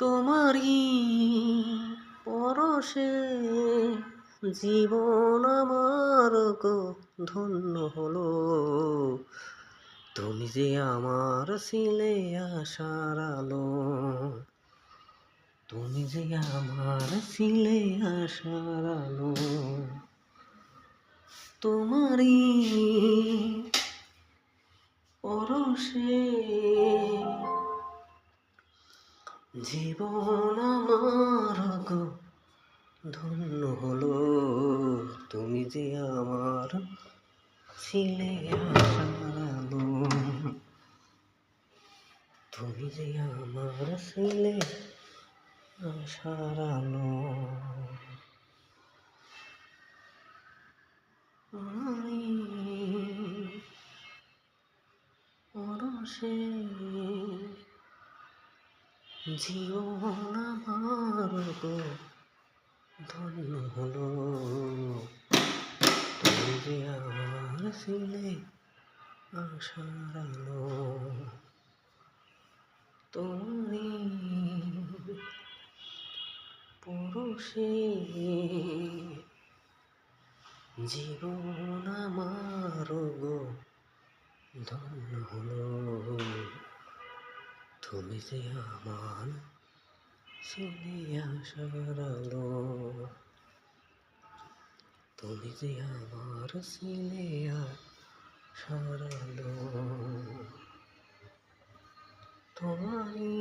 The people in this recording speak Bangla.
তোমারই পরশে জীবন আমার গো ধন্য হলো। তুমি যে আমার ছিলে আশার আলো, তুমি যে আমার ছিলে আশার আলো। তোমারই পরশে জীবন আমার গো ধন্য হলো। তুমি যে আমার ছিলে আশার আলো, তুমি যে আমার ছিলে আশার আলো। তোমারই পরশে জীবন আমার গো ধন্য হলো। তুমি যে আমার ছিলে আশার আলো। তোমারই পরশে জীবন আমার গো ধন্য হলো। তুমি যে আমার ছিলে আশার আলো, তুমি যে আমার ছিলে আশার আলো। তোমারই